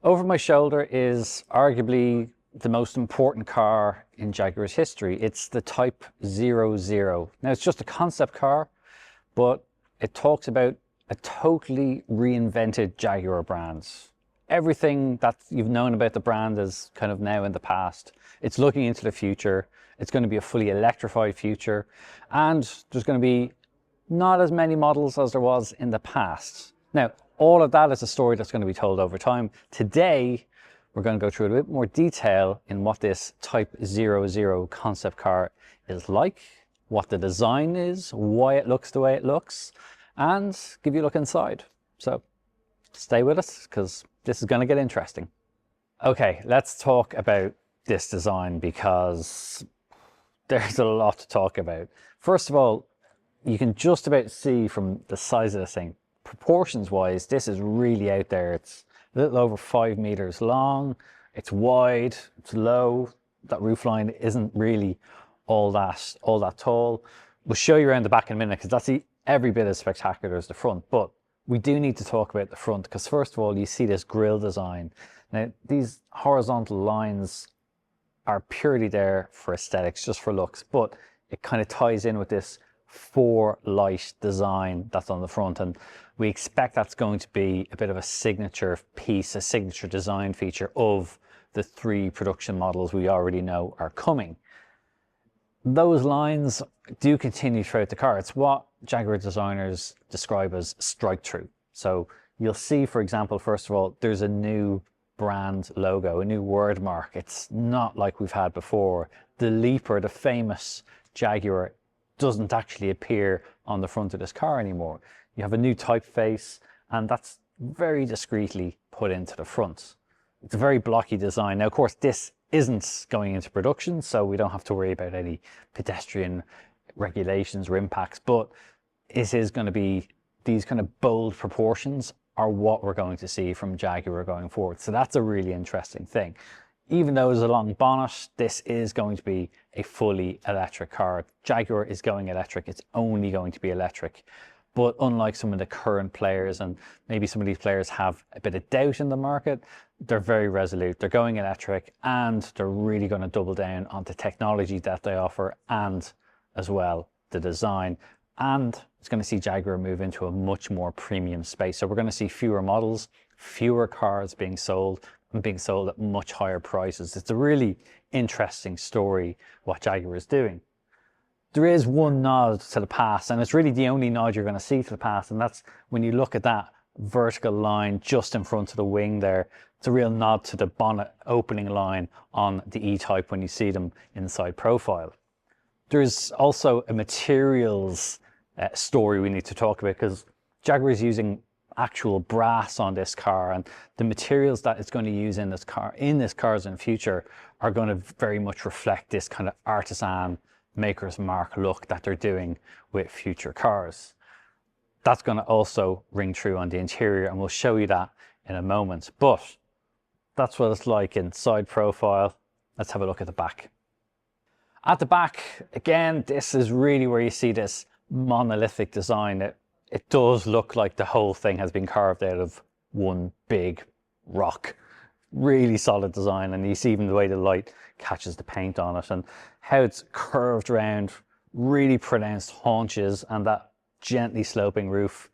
Over my shoulder is arguably the most important car in Jaguar's history. It's the Type 00. Now it's just a concept car, but it talks about a totally reinvented Jaguar brand. Everything that you've known about the brand is kind of now in the past. It's looking into the future. It's going to be a fully electrified future, and there's going to be not as many models as there was in the past. Now, all of that is a story that's going to be told over time. Today, we're going to go through a bit more detail in what this Type 00 concept car is like, what the design is, why it looks the way it looks, and give you a look inside. So stay with us because this is going to get interesting. Okay, let's talk about this design because there's a lot to talk about. First of all, you can just about see from the size of this thing, proportions wise, this is really out there. It's a little over 5 meters long. It's wide, it's low. That roofline isn't really all that tall. We'll show you around the back in a minute because that's every bit as spectacular as the front. But we do need to talk about the front because first of all, you see this grille design. Now, these horizontal lines are purely there for aesthetics, just for looks, but it kind of ties in with this 4-light design that's on the front, and we expect that's going to be a bit of a signature piece, a signature design feature of the 3 production models we already know are coming. Those lines do continue throughout the car. It's what Jaguar designers describe as strike through. So you'll see, for example, first of all, there's a new brand logo, a new word mark. It's not like we've had before. The Leaper, the famous Jaguar, doesn't actually appear on the front of this car anymore. You have a new typeface, and that's very discreetly put into the front. It's a very blocky design. Now, of course, this isn't going into production, so we don't have to worry about any pedestrian regulations or impacts, but it is going to be, these kind of bold proportions are what we're going to see from Jaguar going forward. So that's a really interesting thing. Even though there's a long bonnet, this is going to be a fully electric car. Jaguar is going electric. It's only going to be electric. But unlike some of the current players, and maybe some of these players have a bit of doubt in the market, they're very resolute. They're going electric, and they're really going to double down on the technology that they offer, and as well the design. And it's going to see Jaguar move into a much more premium space. So we're going to see fewer models, fewer cars being sold, and being sold at much higher prices. It's a really interesting story what Jaguar is doing. There is one nod to the past, and it's really the only nod you're going to see to the past, and that's when you look at that vertical line just in front of the wing there. It's a real nod to the bonnet opening line on the E-Type when you see them inside profile. There's also a materials story we need to talk about because Jaguar is using actual brass on this car, and the materials that it's going to use in this cars in the future are going to very much reflect this kind of artisan maker's mark look that they're doing with future cars. That's going to also ring true on the interior, and we'll show you that in a moment. But that's what it's like in side profile. Let's have a look at the back. At the back, again, this is really where you see this monolithic design. It does look like the whole thing has been carved out of one big rock. Really solid design, and you see even the way the light catches the paint on it and how it's curved around, really pronounced haunches, and that gently sloping roof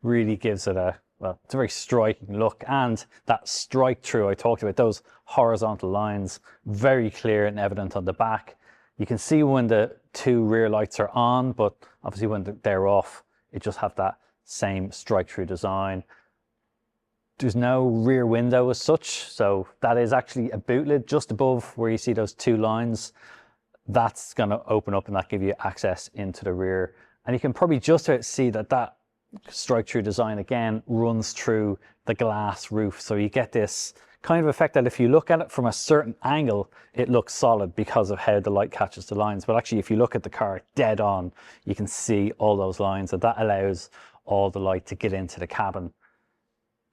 really gives it well, it's a very striking look. And that strike through I talked about, those horizontal lines, very clear and evident on the back. You can see when the 2 rear lights are on, but obviously when they're off, it just have that same strike through design. There's no rear window as such, so that is actually a boot lid just above where you see those 2 lines. That's going to open up, and that give you access into the rear. And you can probably just about see that strike through design again runs through the glass roof, so you get this kind of effect that if you look at it from a certain angle, it looks solid because of how the light catches the lines. But actually, if you look at the car dead on, you can see all those lines, and that allows all the light to get into the cabin.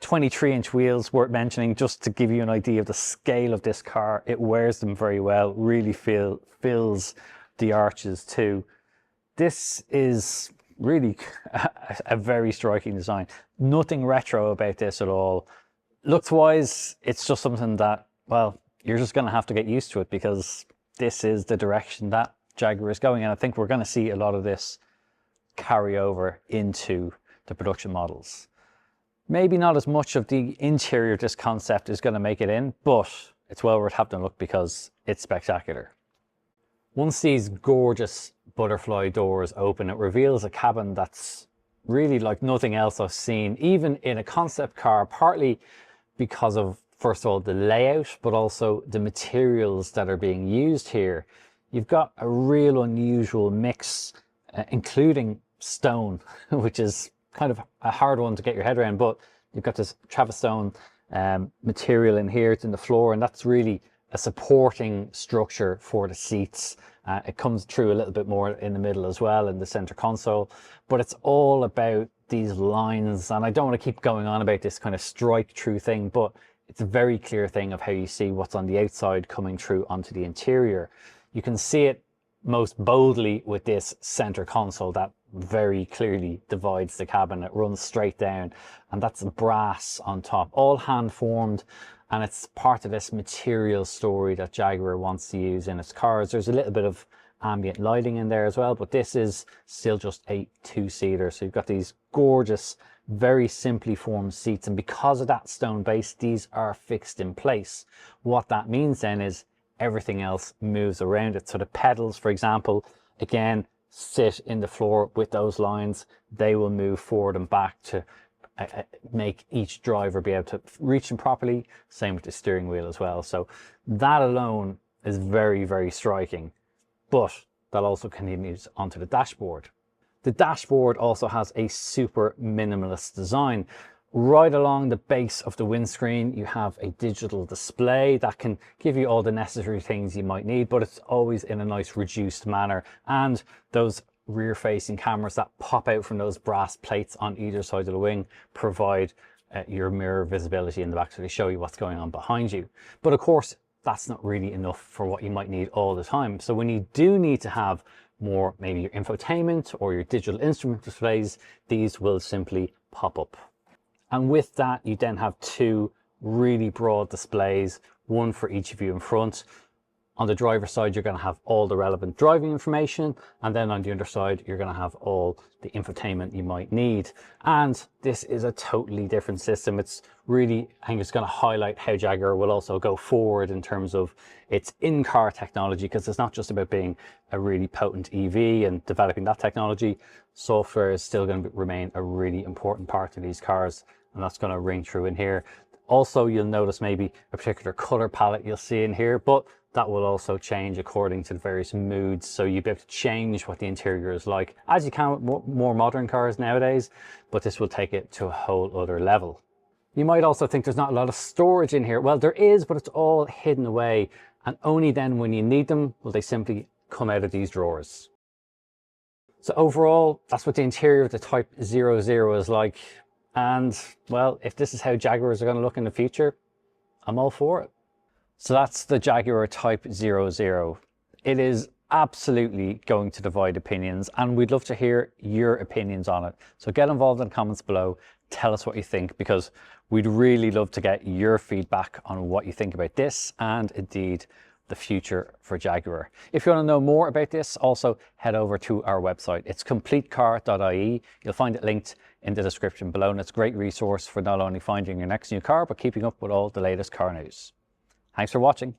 23-inch wheels, worth mentioning, just to give you an idea of the scale of this car. It wears them very well, really fills the arches too. This is really a very striking design. Nothing retro about this at all. Looks wise, it's just something that, well, you're just going to have to get used to it, because this is the direction that Jaguar is going. And I think we're going to see a lot of this carry over into the production models. Maybe not as much of the interior of this concept is going to make it in, but it's well worth having a look because it's spectacular. Once these gorgeous butterfly doors open, it reveals a cabin that's really like nothing else I've seen, even in a concept car, partly because of, first of all, the layout, but also the materials that are being used here. You've got a real unusual mix, including stone, which is kind of a hard one to get your head around, but you've got this Travis stone material in here. It's in the floor, and that's really a supporting structure for the seats. It comes through a little bit more in the middle as well, in the center console, but it's all about these lines. And I don't want to keep going on about this kind of strike through thing, but it's a very clear thing of how you see what's on the outside coming through onto the interior. You can see it most boldly with this center console that very clearly divides the cabin. It runs straight down, and that's brass on top, all hand formed. And it's part of this material story that Jaguar wants to use in its cars. There's a little bit of ambient lighting in there as well, but this is still just a two-seater. So you've got these gorgeous, very simply formed seats. And because of that stone base, these are fixed in place. What that means then is everything else moves around it. So the pedals, for example, again, sit in the floor with those lines. They will move forward and back to make each driver be able to reach them properly. Same with the steering wheel as well. So that alone is very, very striking, but that also continues onto the dashboard. The dashboard also has a super minimalist design. Right along the base of the windscreen, you have a digital display that can give you all the necessary things you might need, but it's always in a nice reduced manner. And those rear-facing cameras that pop out from those brass plates on either side of the wing provide your mirror visibility in the back, so they show you what's going on behind you. But of course, that's not really enough for what you might need all the time. So when you do need to have more, maybe your infotainment or your digital instrument displays, these will simply pop up. And with that, you then have two really broad displays, one for each of you in front. On the driver's side, you're going to have all the relevant driving information. And then on the other side, you're going to have all the infotainment you might need. And this is a totally different system. It's really, I think it's going to highlight how Jaguar will also go forward in terms of its in-car technology, because it's not just about being a really potent EV and developing that technology. Software is still going to remain a really important part of these cars, and that's going to ring through in here. Also, you'll notice maybe a particular color palette you'll see in here, but that will also change according to the various moods. So you'll be able to change what the interior is like, as you can with more modern cars nowadays, but this will take it to a whole other level. You might also think there's not a lot of storage in here. Well, there is, but it's all hidden away. And only then when you need them, will they simply come out of these drawers. So overall, that's what the interior of the Type 00 is like. And well, if this is how Jaguars are going to look in the future, I'm all for it. So that's the Jaguar Type 00. It is absolutely going to divide opinions, and we'd love to hear your opinions on it. So get involved in the comments below. Tell us what you think, because we'd really love to get your feedback on what you think about this and indeed the future for Jaguar. If you want to know more about this, also head over to our website. It's CompleteCar.ie. You'll find it linked in the description below, and it's a great resource for not only finding your next new car, but keeping up with all the latest car news. Thanks for watching.